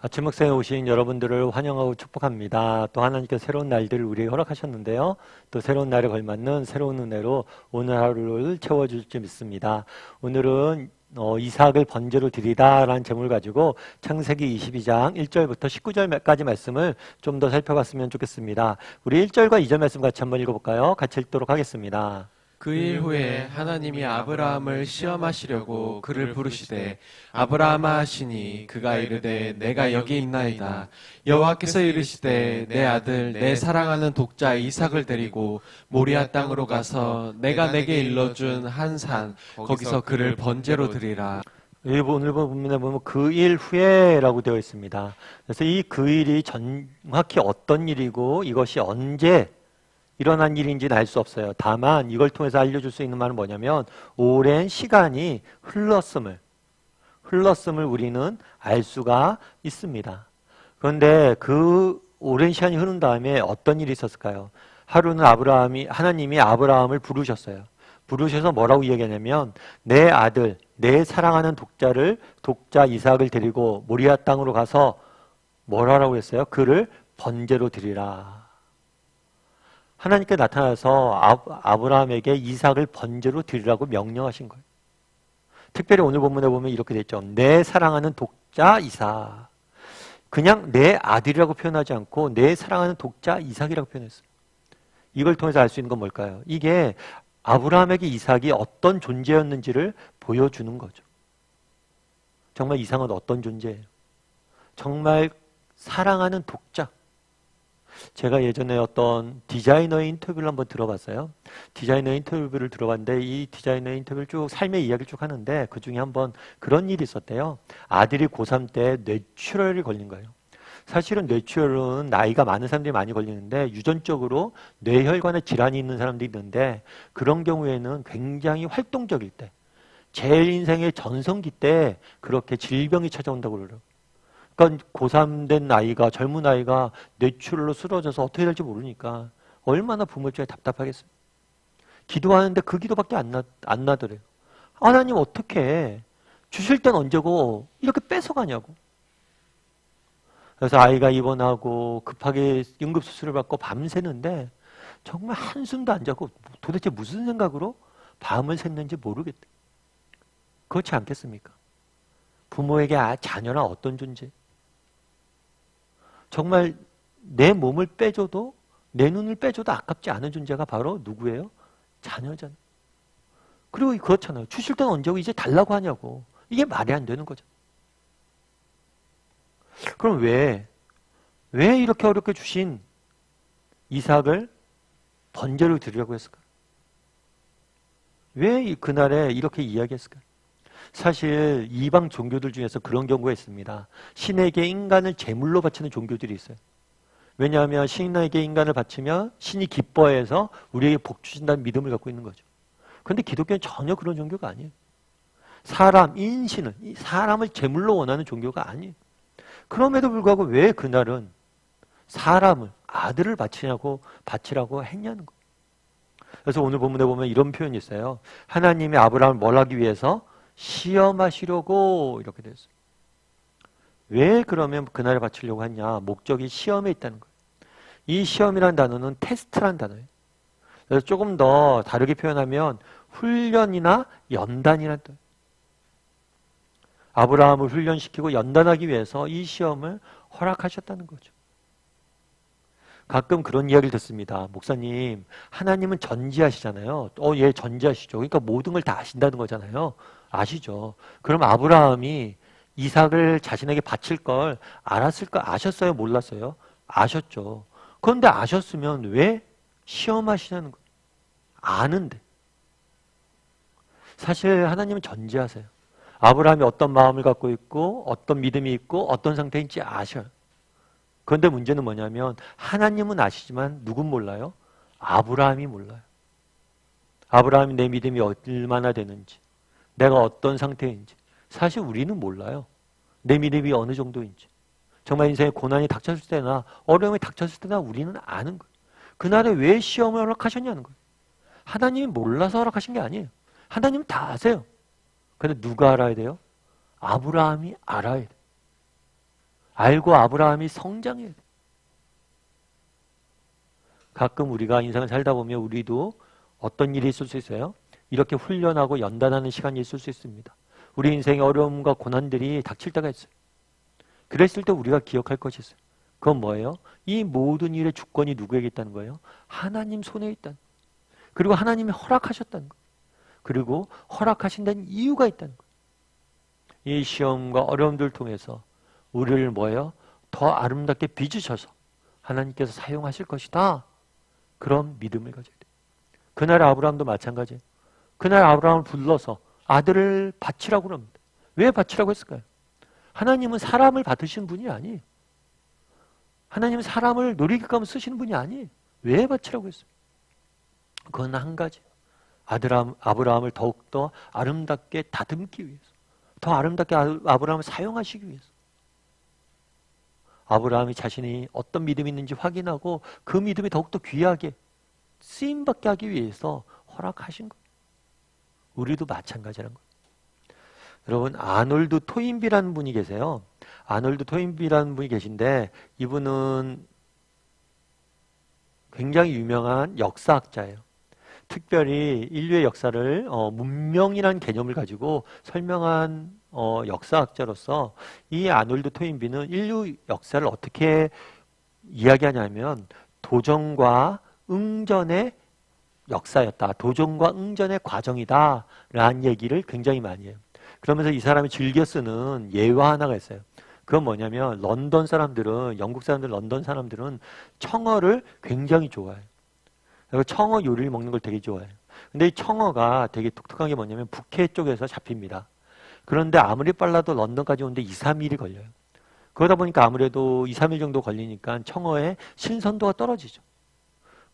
아침 묵상에 오신 여러분들을 환영하고 축복합니다. 또 하나님께서 새로운 날들을 우리에게 허락하셨는데요. 또 새로운 날에 걸맞는 새로운 은혜로 오늘 하루를 채워줄 줄 믿습니다. 오늘은 이삭을 번제로 드리다 라는 제목을 가지고 창세기 22장 1절부터 19절까지 말씀을 좀 더 살펴봤으면 좋겠습니다. 우리 1절과 2절 말씀 같이 한번 읽어볼까요? 같이 읽도록 하겠습니다. 그 일 후에 하나님이 아브라함을 시험하시려고 그를 부르시되 아브라함아 하시니 그가 이르되 내가 여기 있나이다. 여호와께서 이르시되 내 아들 내 사랑하는 독자 이삭을 데리고 모리아 땅으로 가서 내가 내게 일러준 한 산 거기서 그를 번제로 드리라. 오늘 본문에 보면 그 일 후에라고 되어 있습니다. 그래서 이 그 일이 정확히 어떤 일이고 이것이 언제 일어난 일인지는 알 수 없어요. 다만 이걸 통해서 알려줄 수 있는 말은 뭐냐면 오랜 시간이 흘렀음을 우리는 알 수가 있습니다. 그런데 그 오랜 시간이 흐른 다음에 어떤 일이 있었을까요? 하루는 하나님이 아브라함을 부르셨어요. 부르셔서 뭐라고 이야기하냐면 내 아들, 내 사랑하는 독자 이삭을 데리고 모리아 땅으로 가서 뭐라고 했어요? 그를 번제로 드리라. 하나님께 나타나서 아브라함에게 이삭을 번제로 드리라고 명령하신 거예요. 특별히 오늘 본문에 보면 이렇게 됐죠. 내 사랑하는 독자 이삭. 그냥 내 아들이라고 표현하지 않고 내 사랑하는 독자 이삭이라고 표현했어요. 이걸 통해서 알 수 있는 건 뭘까요? 이게 아브라함에게 이삭이 어떤 존재였는지를 보여주는 거죠. 정말 이삭은 어떤 존재예요? 정말 사랑하는 독자. 제가 예전에 어떤 디자이너의 인터뷰를 한번 들어봤어요. 디자이너의 인터뷰를 들어봤는데 이 디자이너의 인터뷰를 쭉 삶의 이야기를 쭉 하는데 그중에 한번 그런 일이 있었대요. 아들이 고3 때 뇌출혈이 걸린 거예요. 사실은 뇌출혈은 나이가 많은 사람들이 많이 걸리는데 유전적으로 뇌혈관에 질환이 있는 사람들이 있는데 그런 경우에는 굉장히 활동적일 때 제 인생의 전성기 때 그렇게 질병이 찾아온다고 그러더라고요. 그러니까 고3 된 아이가 젊은 아이가 뇌출혈로 쓰러져서 어떻게 될지 모르니까 얼마나 부모 입장에 답답하겠어요. 기도하는데 그 기도밖에 안 나더래요. 하나님 어떻게 주실 땐 언제고 이렇게 뺏어가냐고. 그래서 아이가 입원하고 급하게 응급수술을 받고 밤새는데 정말 한숨도 안 자고 도대체 무슨 생각으로 밤을 샜는지 모르겠대. 그렇지 않겠습니까? 부모에게 자녀는 어떤 존재? 정말 내 몸을 빼줘도 내 눈을 빼줘도 아깝지 않은 존재가 바로 누구예요? 자녀잖아요. 그리고 그렇잖아요. 주실 때는 언제고 이제 달라고 하냐고. 이게 말이 안 되는 거죠. 그럼 왜 이렇게 어렵게 주신 이삭을 번제로 드리려고 했을까? 왜 그날에 이렇게 이야기했을까? 사실 이방 종교들 중에서 그런 경우가 있습니다. 신에게 인간을 제물로 바치는 종교들이 있어요. 왜냐하면 신에게 인간을 바치면 신이 기뻐해서 우리에게 복 주신다는 믿음을 갖고 있는 거죠. 그런데 기독교는 전혀 그런 종교가 아니에요. 인신을, 사람을 제물로 원하는 종교가 아니에요. 그럼에도 불구하고 왜 그날은 아들을 바치라고 했냐는 거예요. 그래서 오늘 본문에 보면 이런 표현이 있어요. 하나님이 아브라함을 뭘 하기 위해서? 시험하시려고 이렇게 됐어요. 왜 그러면 그날에 바치려고 했냐? 목적이 시험에 있다는 거예요. 이 시험이라는 단어는 테스트라는 단어예요. 그래서 조금 더 다르게 표현하면 훈련이나 연단이라는 단어예요. 아브라함을 훈련시키고 연단하기 위해서 이 시험을 허락하셨다는 거죠. 가끔 그런 이야기를 듣습니다. 목사님, 하나님은 전지하시잖아요. 예, 전지하시죠. 그러니까 모든 걸 다 아신다는 거잖아요. 아시죠? 그럼 아브라함이 이삭을 자신에게 바칠 걸 아셨어요? 몰랐어요? 아셨죠. 그런데 아셨으면 왜 시험하시냐는 거예요. 아는데. 사실 하나님은 전지하세요. 아브라함이 어떤 마음을 갖고 있고 어떤 믿음이 있고 어떤 상태인지 아셔요. 그런데 문제는 뭐냐면 하나님은 아시지만 누군 몰라요? 아브라함이 몰라요. 아브라함이 내 믿음이 얼마나 되는지 내가 어떤 상태인지 사실 우리는 몰라요. 내 믿음이 어느 정도인지 정말 인생에 고난이 닥쳤을 때나 어려움이 닥쳤을 때나 우리는 아는 거예요. 그날에 왜 시험을 허락하셨냐는 거예요. 하나님이 몰라서 허락하신 게 아니에요. 하나님은 다 아세요. 그런데 누가 알아야 돼요? 아브라함이 알아야 돼요. 알고 아브라함이 성장해야 돼. 가끔 우리가 인생을 살다 보면 우리도 어떤 일이 있을 수 있어요? 이렇게 훈련하고 연단하는 시간이 있을 수 있습니다. 우리 인생의 어려움과 고난들이 닥칠 때가 있어요. 그랬을 때 우리가 기억할 것이 있어요. 그건 뭐예요? 이 모든 일의 주권이 누구에게 있다는 거예요? 하나님 손에 있다는 거예요. 그리고 하나님이 허락하셨다는 거예요. 그리고 허락하신다는 이유가 있다는 거예요. 이 시험과 어려움들을 통해서 우리를 뭐예요? 더 아름답게 빚으셔서 하나님께서 사용하실 것이다. 그런 믿음을 가져야 돼요. 그날 아브라함도 마찬가지예요. 그날 아브라함을 불러서 아들을 바치라고 그럽니다. 왜 바치라고 했을까요? 하나님은 사람을 받으시는 분이 아니에요. 하나님은 사람을 놀이기감 쓰시는 분이 아니에요. 왜 바치라고 했어요? 그건 한 가지. 아브라함을 더욱더 아름답게 다듬기 위해서. 더 아름답게 아브라함을 사용하시기 위해서. 아브라함이 자신이 어떤 믿음이 있는지 확인하고 그 믿음이 더욱더 귀하게 쓰임받게 하기 위해서 허락하신 거예요. 우리도 마찬가지라는 거예요. 여러분, 아놀드 토인비라는 분이 계세요. 아놀드 토인비라는 분이 계신데 이분은 굉장히 유명한 역사학자예요. 특별히 인류의 역사를 문명이라는 개념을 가지고 설명한 역사학자로서 이 아놀드 토인비는 인류 역사를 어떻게 이야기하냐면 도전과 응전의 역사였다. 도전과 응전의 과정이다. 라는 얘기를 굉장히 많이 해요. 그러면서 이 사람이 즐겨 쓰는 예화 하나가 있어요. 그건 뭐냐면 런던 사람들은, 영국 사람들, 런던 사람들은 청어를 굉장히 좋아해요. 그리고 청어 요리를 먹는 걸 되게 좋아해요. 근데 이 청어가 되게 독특한 게 뭐냐면 북해 쪽에서 잡힙니다. 그런데 아무리 빨라도 런던까지 오는데 2, 3일이 걸려요. 그러다 보니까 아무래도 2, 3일 정도 걸리니까 청어의 신선도가 떨어지죠.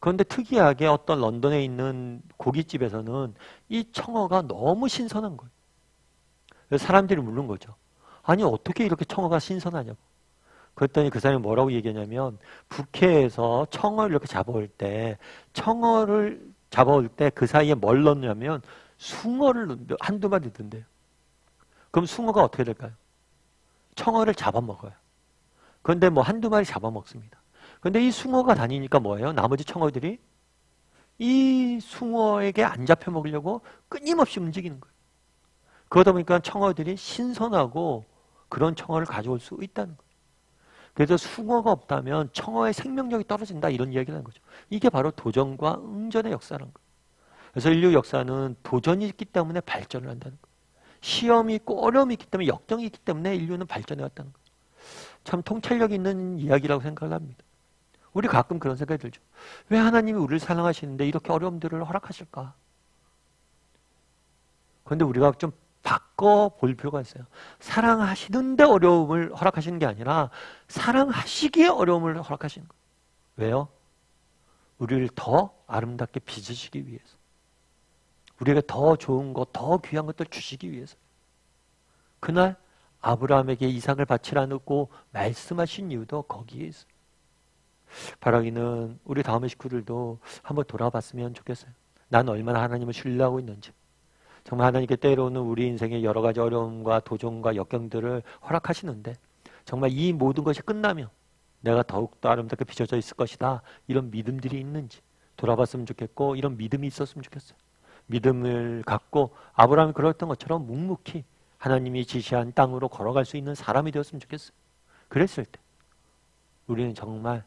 그런데 특이하게 어떤 런던에 있는 고깃집에서는 이 청어가 너무 신선한 거예요. 그래서 사람들이 묻는 거죠. 아니 어떻게 이렇게 청어가 신선하냐고. 그랬더니 그 사람이 뭐라고 얘기하냐면 북해에서 청어를 이렇게 잡아올 때 그 사이에 뭘 넣냐면 숭어를 한두 마리 넣는데요. 그럼 숭어가 어떻게 될까요? 청어를 잡아먹어요. 그런데 뭐 한두 마리 잡아먹습니다. 그런데 이 숭어가 다니니까 뭐예요? 나머지 청어들이 이 숭어에게 안 잡혀 먹으려고 끊임없이 움직이는 거예요. 그러다 보니까 청어들이 신선하고 그런 청어를 가져올 수 있다는 거예요. 그래서 숭어가 없다면 청어의 생명력이 떨어진다 이런 이야기를 하는 거죠. 이게 바로 도전과 응전의 역사라는 거예요. 그래서 인류 역사는 도전이 있기 때문에 발전을 한다는 거예요. 시험이 있고 어려움이 있기 때문에 역경이 있기 때문에 인류는 발전해 왔다는 거예요. 참 통찰력 있는 이야기라고 생각을 합니다. 우리 가끔 그런 생각이 들죠. 왜 하나님이 우리를 사랑하시는데 이렇게 어려움들을 허락하실까? 그런데 우리가 좀 바꿔볼 필요가 있어요. 사랑하시는데 어려움을 허락하시는 게 아니라 사랑하시기에 어려움을 허락하시는 거예요. 왜요? 우리를 더 아름답게 빚으시기 위해서. 우리에게 더 좋은 것, 더 귀한 것들 주시기 위해서. 그날 아브라함에게 이삭을 바치라고 말씀하신 이유도 거기에 있어요. 바라기는 우리 다음의 식구들도 한번 돌아봤으면 좋겠어요. 난 얼마나 하나님을 신뢰하고 있는지. 정말 하나님께 때로는 우리 인생의 여러 가지 어려움과 도전과 역경들을 허락하시는데 정말 이 모든 것이 끝나면 내가 더욱더 아름답게 빚어져 있을 것이다. 이런 믿음들이 있는지 돌아봤으면 좋겠고 이런 믿음이 있었으면 좋겠어요. 믿음을 갖고 아브라함이 그랬던 것처럼 묵묵히 하나님이 지시한 땅으로 걸어갈 수 있는 사람이 되었으면 좋겠어요. 그랬을 때 우리는 정말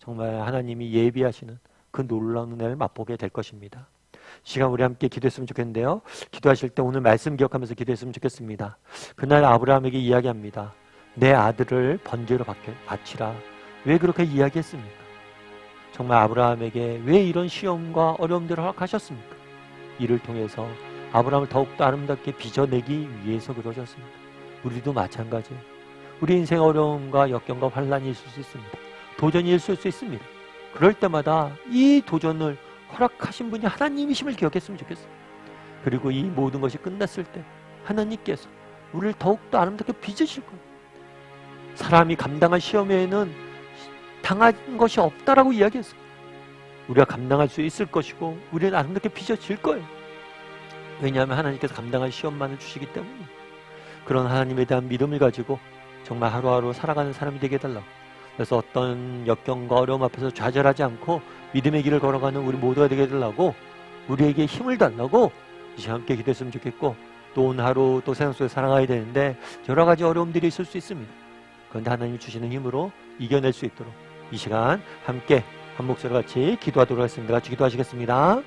하나님이 예비하시는 그 놀라운 은혜를 맛보게 될 것입니다. 시간 우리 함께 기도했으면 좋겠는데요. 기도하실 때 오늘 말씀 기억하면서 기도했으면 좋겠습니다. 그날 아브라함에게 이야기합니다. 내 아들을 번제로 바치라. 왜 그렇게 이야기했습니까? 정말 아브라함에게 왜 이런 시험과 어려움들을 허락하셨습니까? 이를 통해서 아브라함을 더욱더 아름답게 빚어내기 위해서 그러셨습니다. 우리도 마찬가지예요. 우리 인생 어려움과 역경과 환란이 있을 수 있습니다. 도전이 있을 수 있습니다. 그럴 때마다 이 도전을 허락하신 분이 하나님이심을 기억했으면 좋겠어요. 그리고 이 모든 것이 끝났을 때 하나님께서 우리를 더욱더 아름답게 빚으실 거예요. 사람이 감당한 시험에는 당한 것이 없다라고 이야기했어요. 우리가 감당할 수 있을 것이고 우리는 아름답게 빚어질 거예요. 왜냐하면 하나님께서 감당한 시험만을 주시기 때문에 그런 하나님에 대한 믿음을 가지고 정말 하루하루 살아가는 사람이 되게 해달라고. 그래서 어떤 역경과 어려움 앞에서 좌절하지 않고 믿음의 길을 걸어가는 우리 모두가 되게 해달라고, 우리에게 힘을 달라고 이 시간 함께 기도했으면 좋겠고, 또 오늘 하루 또 세상 속에 살아가야 되는데 여러 가지 어려움들이 있을 수 있습니다. 그런데 하나님이 주시는 힘으로 이겨낼 수 있도록 이 시간 함께 한 목소리 같이 기도하도록 하겠습니다. 같이 기도하시겠습니다.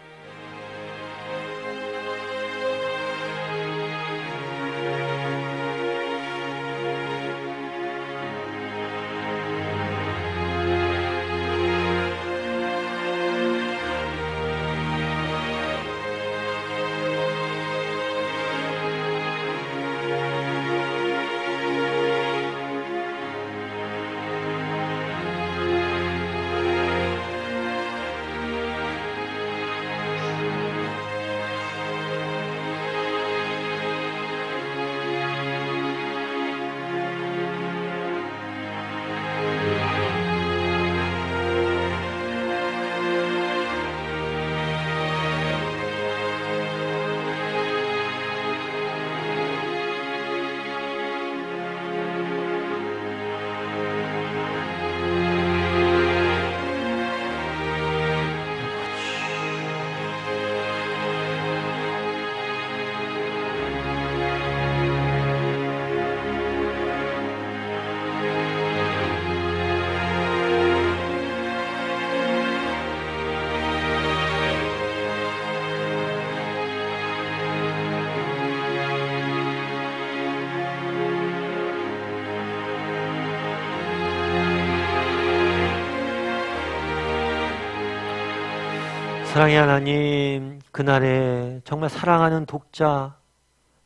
사랑의 하나님, 그날에 정말 사랑하는 독자,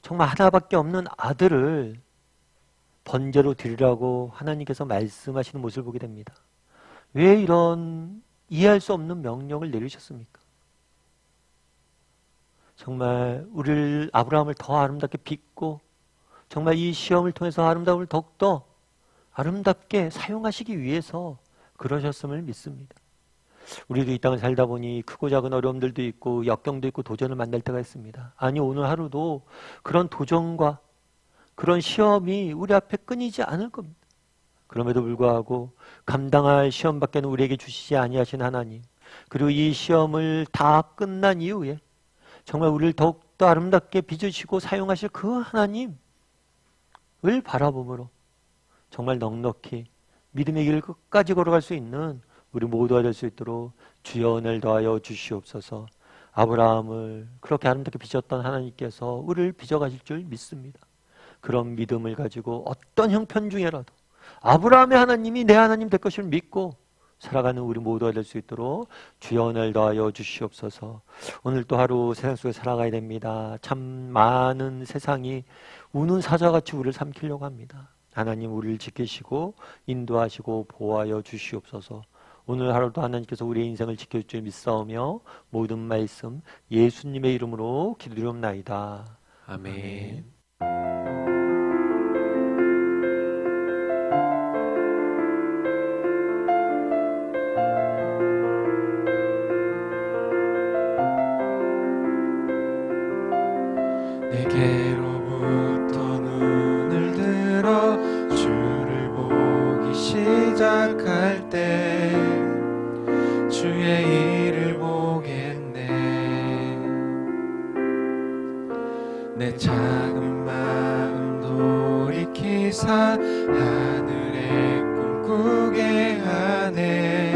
정말 하나밖에 없는 아들을 번제로 드리라고 하나님께서 말씀하시는 모습을 보게 됩니다. 왜 이런 이해할 수 없는 명령을 내리셨습니까? 정말 우리를, 아브라함을 더 아름답게 빚고 정말 이 시험을 통해서 아름다움을 더욱더 아름답게 사용하시기 위해서 그러셨음을 믿습니다. 우리도 이 땅을 살다 보니 크고 작은 어려움들도 있고 역경도 있고 도전을 만날 때가 있습니다. 아니, 오늘 하루도 그런 도전과 그런 시험이 우리 앞에 끊이지 않을 겁니다. 그럼에도 불구하고 감당할 시험밖에는 우리에게 주시지 아니하신 하나님, 그리고 이 시험을 다 끝난 이후에 정말 우리를 더욱더 아름답게 빚으시고 사용하실 그 하나님을 바라봄으로 정말 넉넉히 믿음의 길을 끝까지 걸어갈 수 있는 우리 모두가 될 수 있도록 주여 은혜를 더하여 주시옵소서. 아브라함을 그렇게 아름답게 빚었던 하나님께서 우리를 빚어가실 줄 믿습니다. 그런 믿음을 가지고 어떤 형편 중에라도 아브라함의 하나님이 내 하나님 될 것을 믿고 살아가는 우리 모두가 될 수 있도록 주여 은혜를 더하여 주시옵소서. 오늘 또 하루 세상 속에 살아가야 됩니다. 참 많은 세상이 우는 사자같이 우리를 삼키려고 합니다. 하나님, 우리를 지키시고 인도하시고 보호하여 주시옵소서. 오늘 하루도 하나님께서 우리의 인생을 지켜줄 줄 믿사오며 모든 말씀 예수님의 이름으로 기도드리옵나이다. 아멘. 내게로부터 눈을 들어 주를 보기 시작할 때 주의 일을 보겠네. 내 작은 마음 돌이키사 하늘에 꿈꾸게 하네.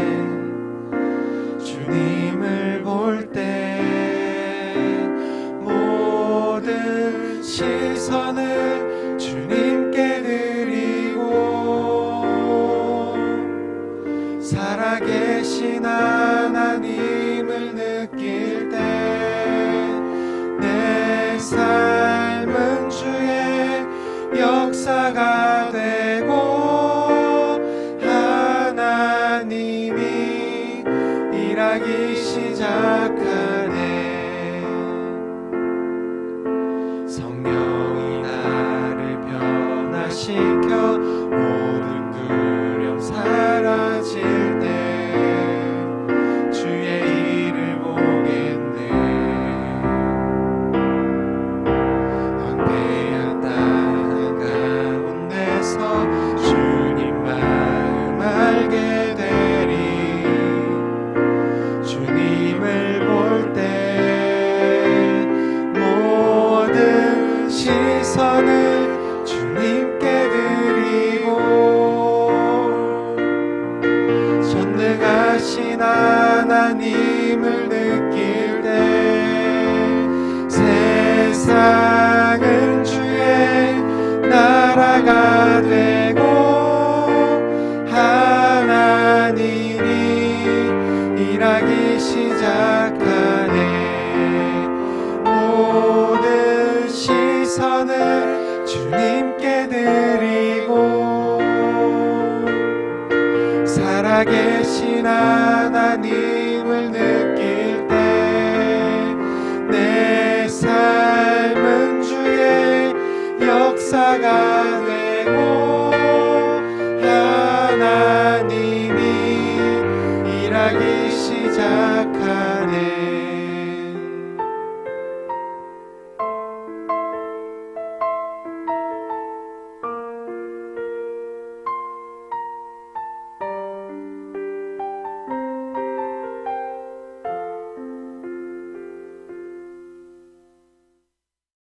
주님을 볼 때 모든 시선을 주님께 드리고 살아계신 하나님을 느낄 때 내 삶은 주의 역사가 되고 하나님이 일하기 시작하네. 성령이 나를 변화시켜 모든 두려움 사라질 때 주의 일을 보겠네. 황폐한 땅 가운데 되고 하나님이 일하기 시작하네. 모든 시선을 주님께 드리고 살아계신 하나님을 느낄 때 내 삶은 주의 역사가 되고